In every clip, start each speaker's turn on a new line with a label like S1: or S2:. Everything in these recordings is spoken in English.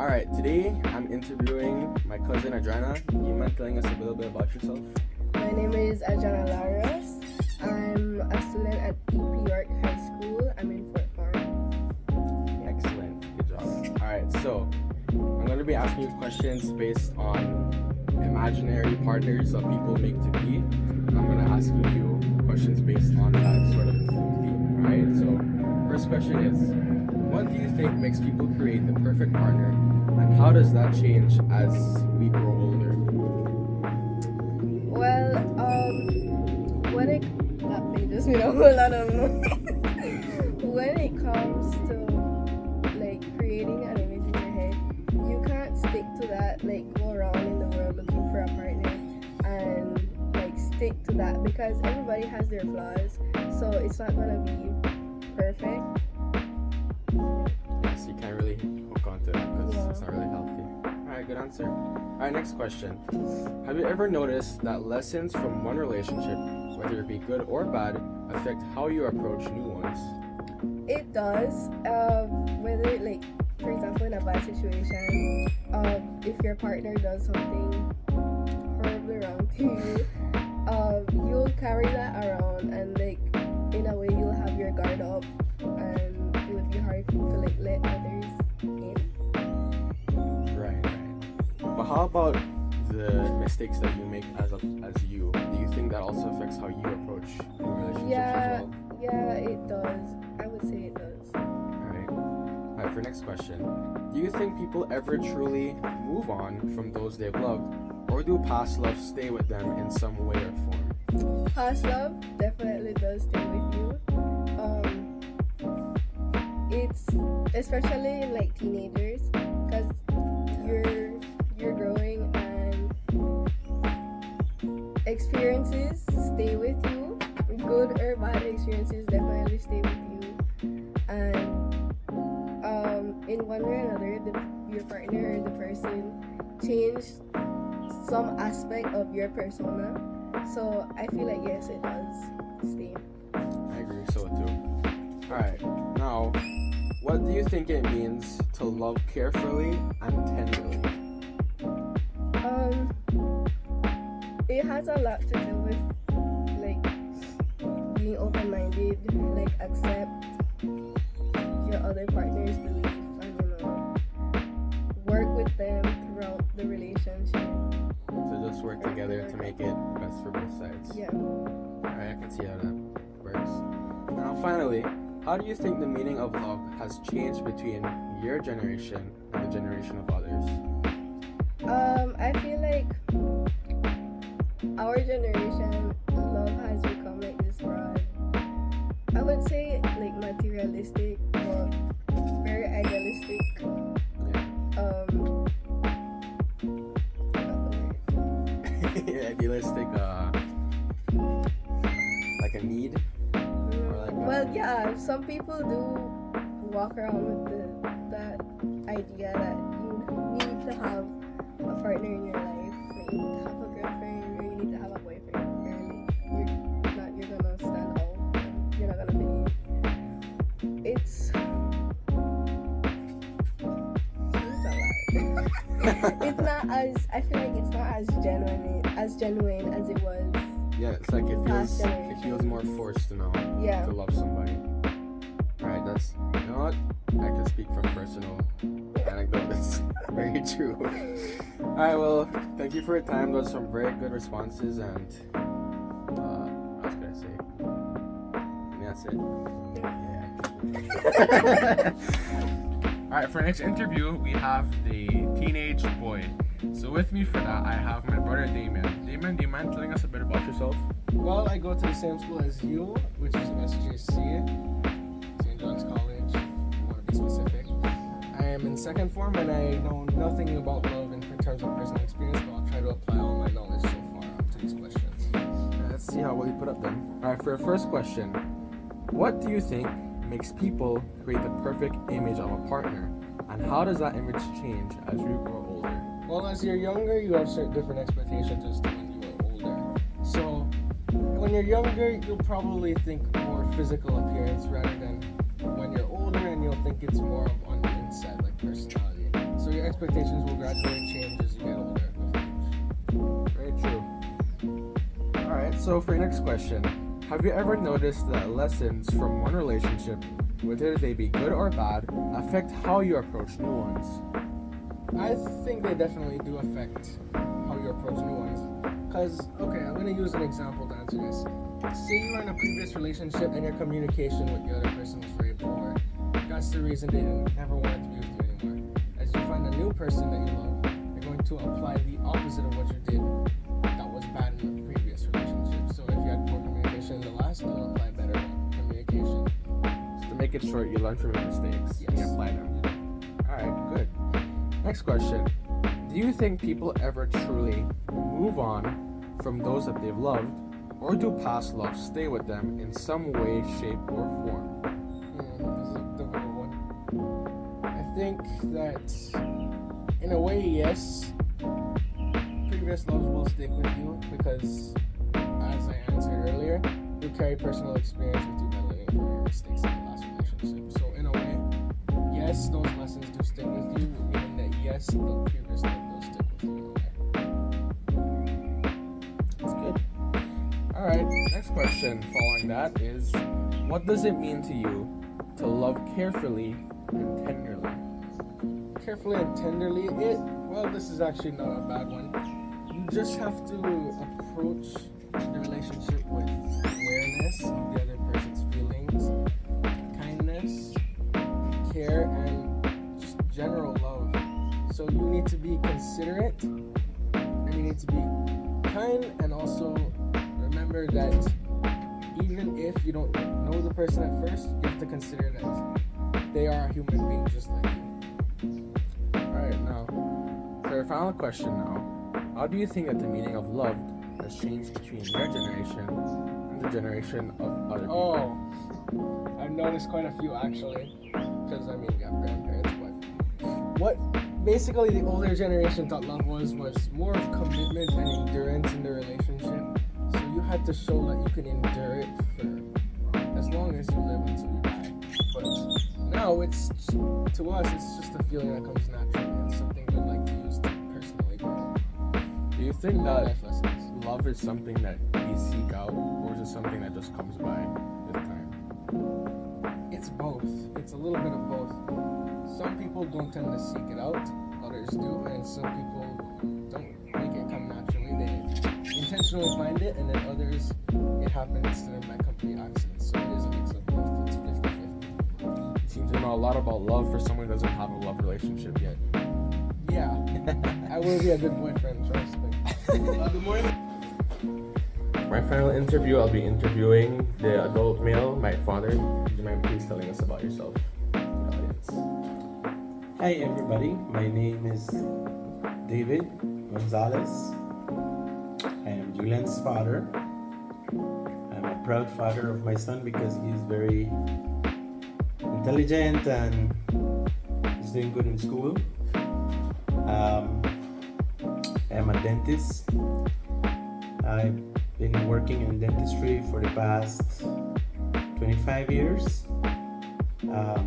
S1: Alright, today I'm interviewing my cousin Adriana. Do you mind telling us a little bit about yourself?
S2: My name is Ajana Larios. I'm a student at EP York High School. I'm in Fort Farm.
S1: Excellent, good job. Alright, so I'm going to be asking you questions based on imaginary partners that people make to be. And I'm going to ask you questions based on that sort of theme. Alright, so first question is, what do you think makes people create the perfect partner, and how does that change as we grow older?
S2: Well, when it that made just a whole lot of noise. When it comes to like creating an image in your head, you can't stick to that. Like go around in the world looking for a partner and like stick to that because everybody has their flaws. So it's not gonna be perfect.
S1: Yes, you can't really hook onto that because it's not really healthy. Alright, good answer. Alright, next question. Have you ever noticed that lessons from one relationship, whether it be good or bad, affect how you approach new ones?
S2: It does. Whether like, for example, in a bad situation, if your partner does something horribly wrong to you, you'll carry that around, and like in a way, you'll have your guard up, and it would be hard to like let others in.
S1: Right. But how about the mistakes that you make as you? Do you think that also affects how you approach new relationships as well?
S2: Yeah, it does. I would say it does.
S1: Alright, for next question. Do you think people ever truly move on from those they've loved, or do past loves stay with them in some way or form?
S2: Past love definitely does stay with you. It's especially in like teenagers, because you're growing and experiences stay with you. Good or bad experiences definitely stay with you, and in one way or another, your partner or the person changed some aspect of your persona. So I feel like yes, it does stay.
S1: I agree so too. Alright, now, what do you think it means to love carefully and tenderly?
S2: It has a lot to do with like being open-minded, like accept your other partner's belief. I don't know. Work with them throughout the relationship.
S1: So just work together to make it best for both sides.
S2: Yeah.
S1: Alright, I can see how that works. Now finally, how do you think the meaning of love has changed between your generation and the generation of others?
S2: I feel like our generation, love has become like this broad. I would say like materialistic, but very idealistic.
S1: Idealistic, like a need? Or like
S2: Well, yeah, some people do walk around with that idea that you need to have a partner in your life. Like you need to have a girlfriend or you need to have a boyfriend. Or you're gonna stand out. And you're not gonna fit in. It's it's not as I feel like it's not as genuine as it was.
S1: yeah, it's like it
S2: Past
S1: feels more forced now
S2: Yeah.
S1: to love somebody. Alright, that's, you know what? I can speak from personal anecdote. That's very true. Alright, well, thank you for your time. Those are some very good responses, and what else could I say? I think that's it. Yeah. Alright, for our next interview, we have the teenage boy. So with me for that, I have my brother Damon. Damon, do you mind telling us a bit about yourself?
S3: Well, I go to the same school as you, which is SJC, St. John's College, if you want to be specific. I am in second form and I know nothing about love in terms of personal experience, but I'll try to apply all my knowledge so far up to these questions.
S1: Let's see how well you put up then. Alright, for our first question, what do you think makes people create the perfect image of a partner, and how does that image change as you grow older?
S3: Well, as you're younger, you have certain different expectations as to when you are older. So, when you're younger, you'll probably think more physical appearance rather than when you're older, and you'll think it's more of on the inside, like personality. So So your expectations will gradually change as you get older with age.
S1: Very true. Alright, so for your next question, have you ever noticed that lessons from one relationship, whether they be good or bad, affect how you approach new ones?
S3: I think they definitely do affect how you approach new ones. Because, okay, I'm going to use an example to answer this. Say you were in a previous relationship and your communication with the other person was very poor. That's the reason they never wanted to be with you anymore. As you find a new person that you love, you're going to apply the opposite of what you did that was bad in the previous relationship. So if you had poor communication in the last, you'll apply better communication.
S1: So to make it short, you learn from your mistakes and you
S3: Yes.
S1: apply them. Alright, good. Next question. Do you think people ever truly move on from those that they've loved, or do past loves stay with them in some way, shape, or form?
S3: This is a difficult one. I think that, in a way, yes, previous loves will stick with you because, as I answered earlier, you carry personal experience with you by learning from your mistakes in the last relationship. So, in a way, yes, those lessons do stick with you, meaning that yes, the previous love will stick with you in a way.
S1: That's good. Alright, next question following that is, what does it mean to you to love carefully and tenderly?
S3: Carefully and tenderly, this is actually not a bad one. You just have to approach the relationship with awareness of the other person's feelings, kindness, care, and just general love. So you need to be considerate, and you need to be kind, and also remember that even if you don't know the person at first, you have to consider that they are a human being just like you.
S1: Alright, now, for our final question now, how do you think that the meaning of love has changed between your generation and the generation of other people?
S3: Oh, I've noticed quite a few actually, because I mean we have grandparents, but what basically the older generation thought love was more of commitment and endurance in the relationship. So you had to show that you can endure it for as long as you live until you die. But now it's to us it's just a feeling that comes naturally and something we like to use to personally grow.
S1: Do you think that
S3: Life lessons.
S1: love is something that we seek out, or is it something that just comes by with time?
S3: It's both. It's a little bit of both. Some people don't tend to seek it out, others do, and some people don't make it come naturally. They intentionally find it, and then others, it happens to them by complete accident. So it is a mix of both. It's 50-50.
S1: You seem to know a lot about love for someone who doesn't have a love relationship yet.
S3: Yeah, I will be a good boyfriend, trust me.
S1: Good morning.
S4: My final interview, I'll be interviewing the adult male, my father. Would you mind please telling us about yourself, the audience?
S5: Hi everybody, my name is David Gonzalez. I am Julian's father. I'm a proud father of my son because he's very intelligent and he's doing good in school. I'm a dentist. I've been working in dentistry for the past 25 years. I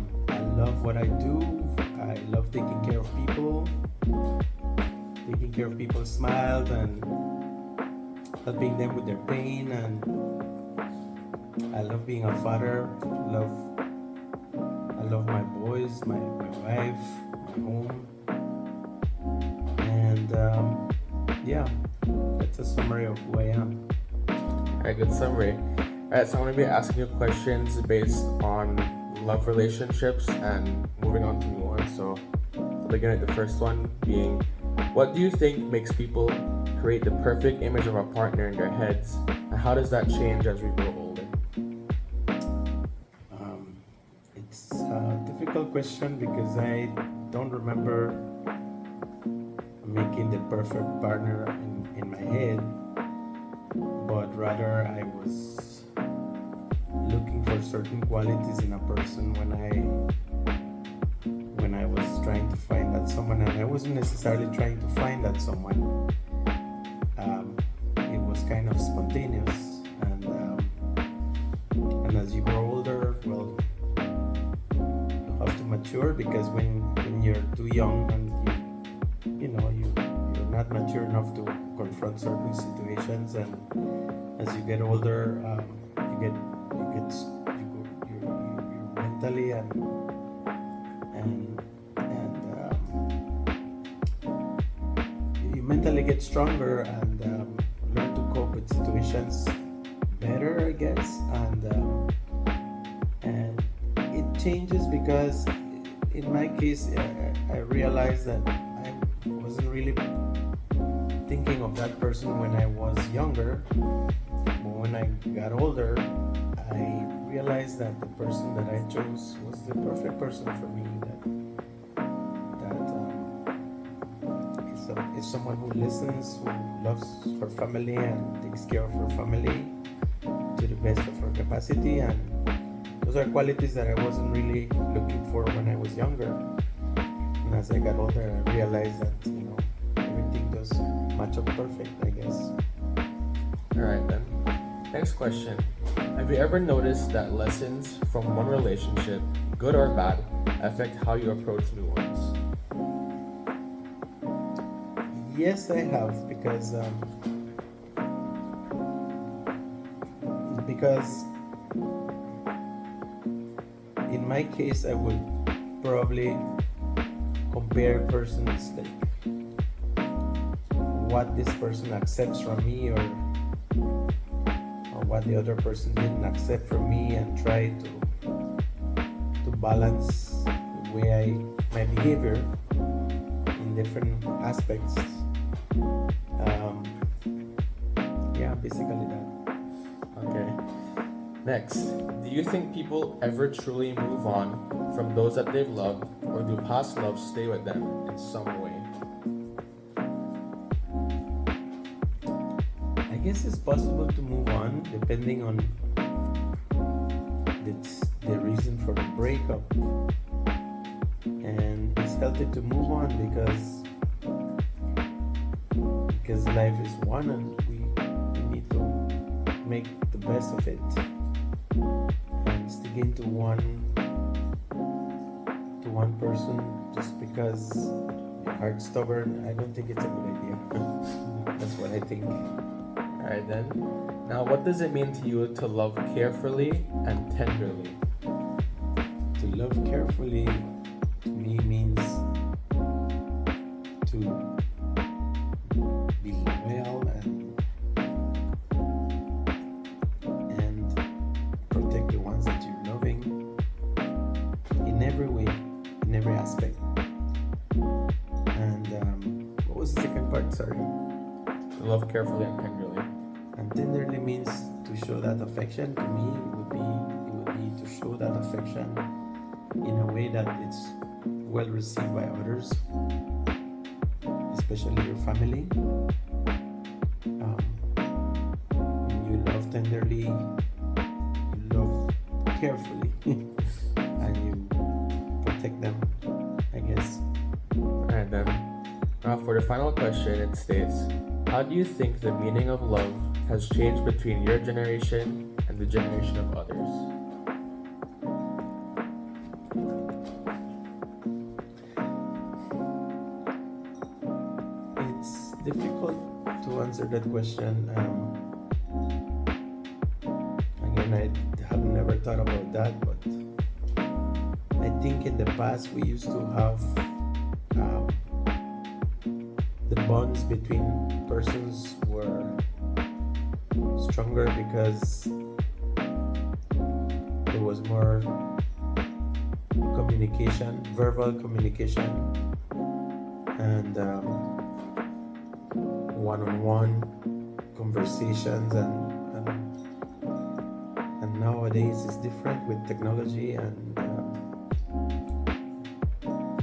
S5: love what I do. I love taking care of people, taking care of people's smiles and helping them with their pain. And I love being a father. I love my boys, my wife, my home. And yeah, that's a summary of who I am.
S4: Alright, good summary. Alright, so I'm going to be asking you questions based on love relationships and moving on to new ones. So, to begin with the first one being, what do you think makes people create the perfect image of a partner in their heads, and how does that change as we grow older?
S5: It's a difficult question because I don't remember making the perfect partner in my head, but rather I was looking for certain qualities in a person when I was trying to find that someone, and I wasn't necessarily trying to find that someone. It was kind of spontaneous, and as you grow older, well, you have to mature because when you're too young and you mature enough to confront certain situations, and as you get older, you're mentally you mentally get stronger and learn to cope with situations better, I guess, and it changes because in my case, I realized that I wasn't really thinking of that person when I was younger. But when I got older, I realized that the person that I chose was the perfect person for me. That is someone who listens, who loves her family and takes care of her family to the best of her capacity, and those are qualities that I wasn't really looking for when I was younger. And as I got older, I realized that everything does match up perfect, I guess.
S4: Alright then. Next question. Have you ever noticed that lessons from one relationship, good or bad, affect how you approach new ones?
S5: Yes, I have, because in my case, I would probably compare persons, like what this person accepts from me or what the other person didn't accept from me, and try to balance the way my behavior in different aspects. Basically that.
S4: Okay. Next, do you think people ever truly move on from those that they've loved, or do past loves stay with them in some way?
S5: I guess it's possible to move on depending on the reason for the breakup. And it's healthy to move on because life is one and we need to make the best of it. And sticking to one person just because your heart's stubborn, I don't think it's a good idea. That's what I think.
S4: Alright then. Now, what does it mean to you to love carefully and tenderly?
S5: To love carefully to me means to be loyal and protect the ones that you're loving in every way, in every aspect. And what was the second part? Sorry.
S4: To love carefully and tenderly.
S5: And tenderly means to show that affection. To me, it would be to show that affection in a way that it's well received by others, especially your family. When you love tenderly, you love carefully, and you protect them, I guess.
S4: Alright then. Now, for the final question, it states, how do you think the meaning of love has changed between your generation and the generation of others?
S5: It's difficult to answer that question. Again, I have never thought about that, but I think in the past we used to have the bonds between persons were stronger because there was more communication, verbal communication, and one-on-one conversations, and nowadays it's different with technology, and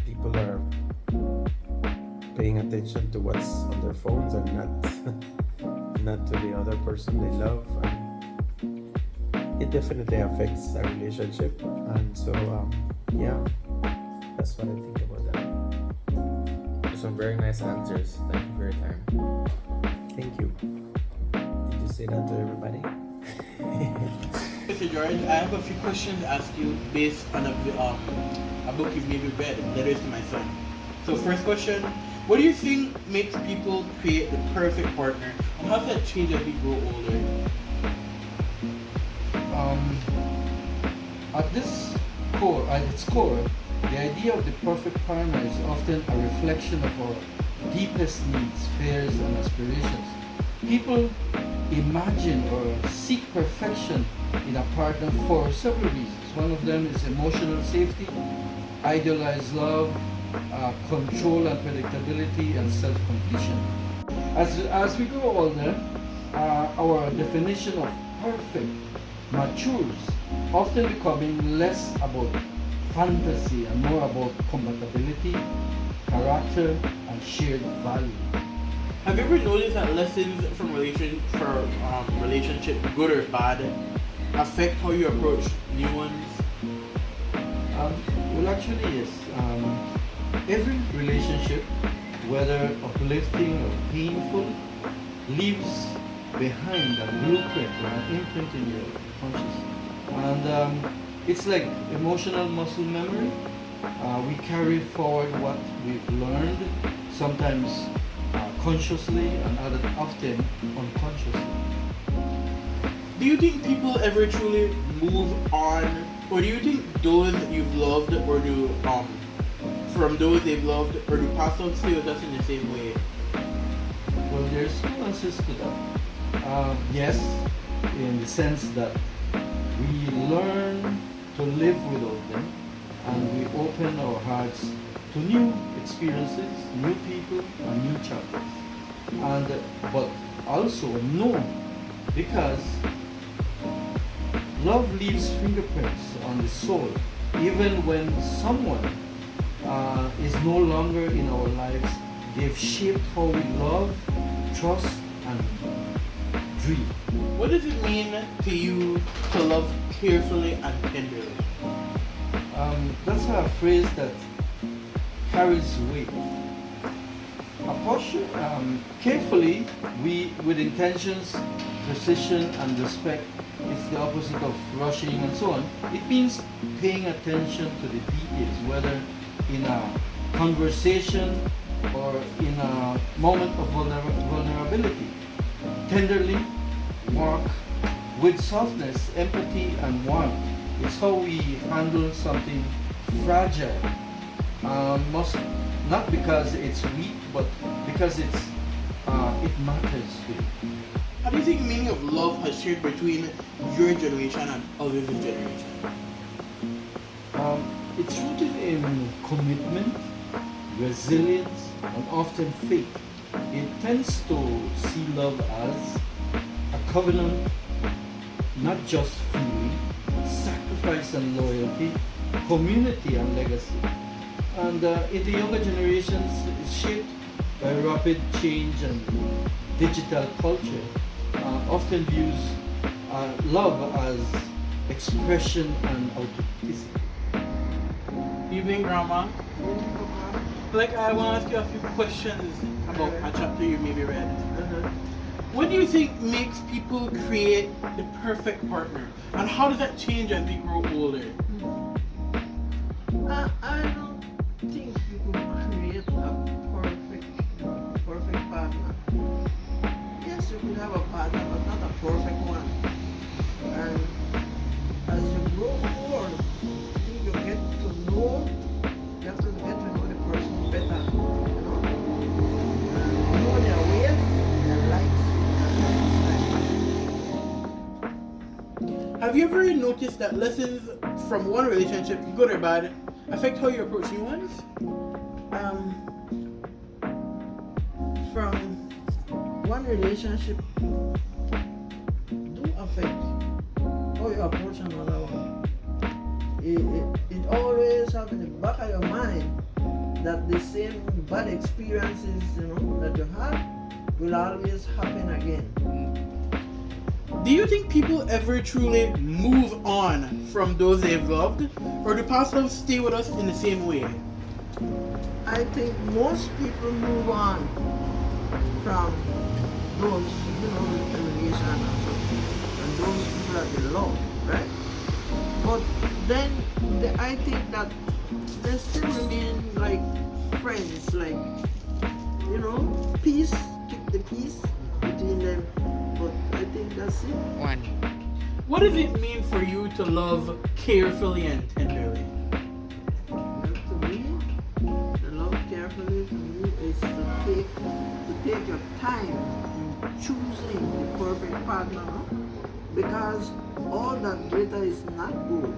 S5: people are paying attention to what's on their phones and not to the other person they love, and it definitely affects our relationship. And so that's what I think about that.
S4: Some very nice answers. Thank you for your time.
S5: Thank you. Did you say that to everybody?
S6: Mr. George, I have a few questions to ask you based on a book you've maybe read, Letters to My Son. So first question, What do you think makes people create the perfect partner? And how does that change as we grow older?
S7: Um, at its core, the idea of the perfect partner is often a reflection of our deepest needs, fears, and aspirations. People imagine or seek perfection in a partner for several reasons. One of them is emotional safety, idealized love, control and predictability, and self-completion. As we grow older, our definition of perfect matures, often becoming less about fantasy and more about compatibility, character, and shared values.
S6: Have you ever noticed that lessons from relationship, good or bad, affect how you approach new ones?
S7: Well, actually, yes. Every relationship, whether uplifting or painful, leaves behind a blueprint or an imprint in your consciousness. And it's like emotional muscle memory. We carry forward what we've learned, sometimes consciously and often unconsciously.
S6: Do you think people ever truly move on, or do you think those that you've loved, or do from those they've loved, or do past on stay with us in the same way?
S7: Well, there's two answers to that. Yes, in the sense that we learn to live without them, and we open our hearts to new experiences, new people, and new chapters. But also no, because love leaves fingerprints on the soul, even when someone is no longer in our lives. They've shaped how we love, trust, and dream.
S6: What does it mean to you to love carefully and tenderly?
S7: That's a phrase that carries weight. A posture, carefully, with intentions, precision, and respect, is the opposite of rushing and so on. It means paying attention to the details, whether in a conversation or in a moment of vulnerability. Tenderly, mark with softness, empathy, and warmth. It's how we handle something fragile. Not because it's weak, but because it matters to you.
S6: How do you think the meaning of love has changed between your generation and others' generation?
S7: It's rooted in commitment, resilience, and often faith. It tends to see love as a covenant, not just feeling, sacrifice and loyalty, community and legacy. And in the younger generations, it's shaped by rapid change and digital culture. Often views love as expression and authenticity.
S6: Evening, Grandma. Like, I want to ask you a few questions about a chapter you maybe read. What do you think makes people create the perfect partner? And how does that change as we grow older?
S8: I don't think you could create a perfect partner. Yes, you could have a partner, but not a perfect one. And as you grow old, I think you get to know, you have to get to know the person better, you know? And know their ways, their likes, and their dislikes.
S6: Have you ever noticed that lessons from one relationship, good or bad, affect how you approach new ones?
S8: From one relationship do affect how you approach another one. It always have in the back of your mind that the same bad experiences, that you had will always happen again.
S6: Do you think people ever truly move on from those they've loved? Or do past loves stay with us in the same way?
S8: I think most people move on from those, the relation and those people that they love, right? But then I think that they still remain like friends, like peace, keep the peace between them. But I think that's it.
S9: One.
S6: What does it mean for you to love carefully and tenderly?
S8: To me, the love carefully to me is to take your time in choosing the perfect partner, no? Because all that glitter is not gold,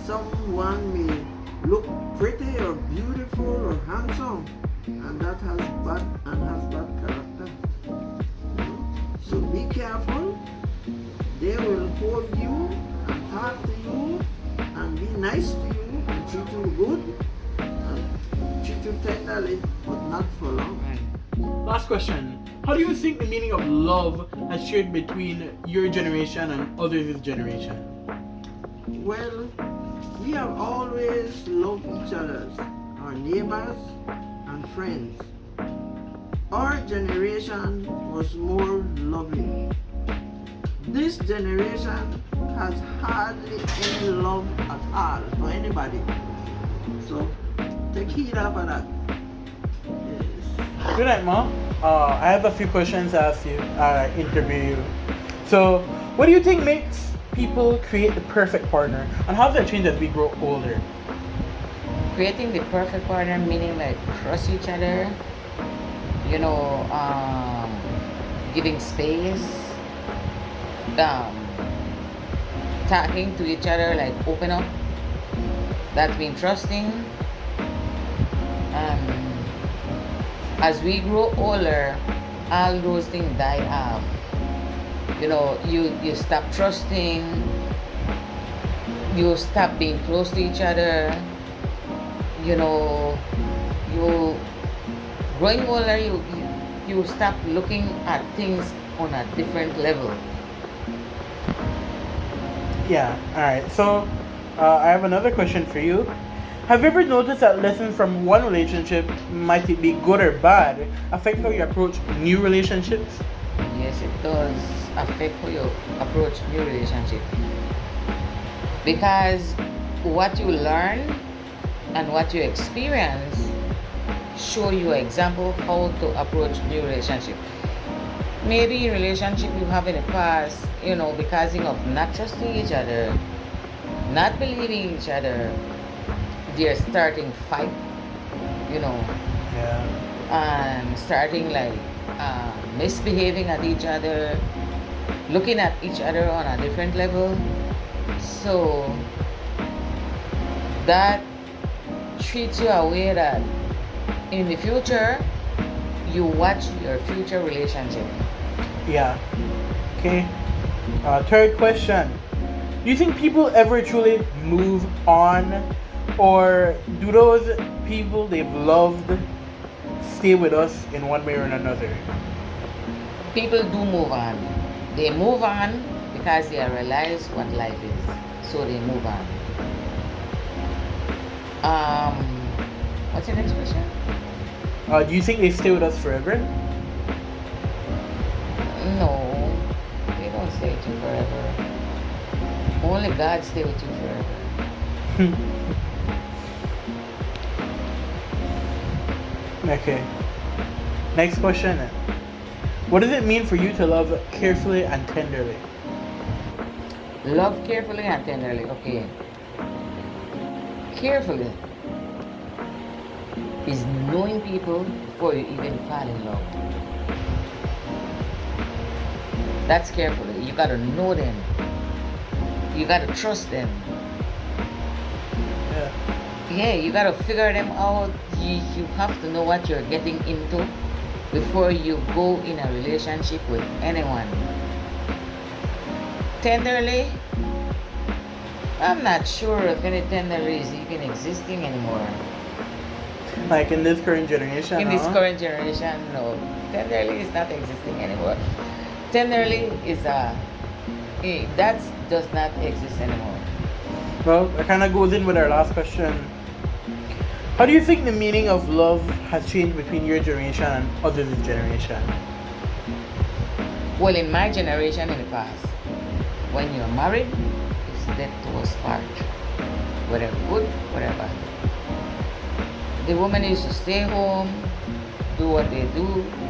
S8: Someone may look pretty or beautiful or handsome, and that has bad character. So be careful. They will hold you and talk to you and be nice to you and treat you good and treat you tenderly, but not for long.
S6: Last question. How do you think the meaning of love has shared between your generation and others' generation?
S8: Well, we have always loved each other, our neighbors and friends. Our generation was more loving. This generation has hardly any love at all for anybody. So take heed of that. Yes.
S6: Good night, Mom. I have a few questions to ask you, interview you. So, what do you think makes people create the perfect partner, and how does that change as we grow older?
S9: Creating the perfect partner meaning like trust each other, giving space, talking to each other, like open up. That's being trusting. As we grow older, all those things die off. You stop trusting, you stop being close to each other, you growing older, you stop looking at things on a different level.
S6: Yeah, alright. So, I have another question for you. Have you ever noticed that lessons from one relationship, might it be good or bad, affect how you approach new relationships?
S9: Yes, it does affect how you approach new relationship. Because what you learn and what you experience show you an example how to approach new relationship. Maybe in relationship you have in the past, because of not trusting each other, not believing each other, they're starting fight,
S6: Yeah.
S9: and starting like misbehaving at each other, looking at each other on a different level. So that treats you a way that in the future you watch your future relationship.
S6: Yeah. Okay. Third question. Do you think people ever truly move on? Or do those people they've loved stay with us in one way or another?
S9: People do move on. They move on because they realize what life is. So they move on. What's your next question?
S6: Do you think they stay with us forever?
S9: No, they don't stay with you forever. Only God stay with you forever.
S6: Okay. Next question. What does it mean for you to love carefully and tenderly?
S9: Love carefully and tenderly. Okay. Carefully is knowing people before you even fall in love. That's carefully. You gotta know them. You gotta trust them. Yeah, you gotta figure them out. You have to know what you're getting into before you go in a relationship with anyone. Tenderly, I'm not sure if any tenderly is even existing anymore.
S6: Like in this current generation?
S9: In this current generation, no. Tenderly is not existing anymore. Tenderly is that does not exist anymore.
S6: Well, that kind of goes in with our last question. How do you think the meaning of love has changed between your generation and others' generation?
S9: Well, in my generation in the past, when you're married, it's death to us part. Whether good, whatever. The woman used to stay home, do what they do,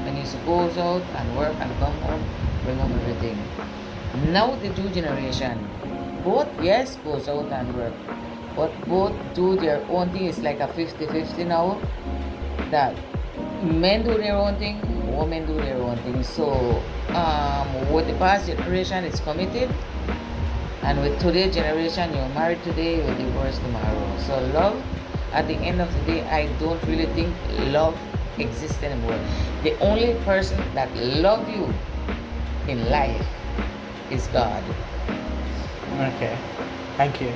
S9: and used to go out and work and come home, bring home everything. Now the new generation, both yes goes out and work, but both do their own thing. It's like a 50-50 now. That men do their own thing, women do their own thing. So with the past generation, it's committed, and with today's generation, you're married today, you're divorced tomorrow. So love, at the end of the day, I don't really think love exists anymore. The only person that loves you in life is God.
S6: Okay. Thank you.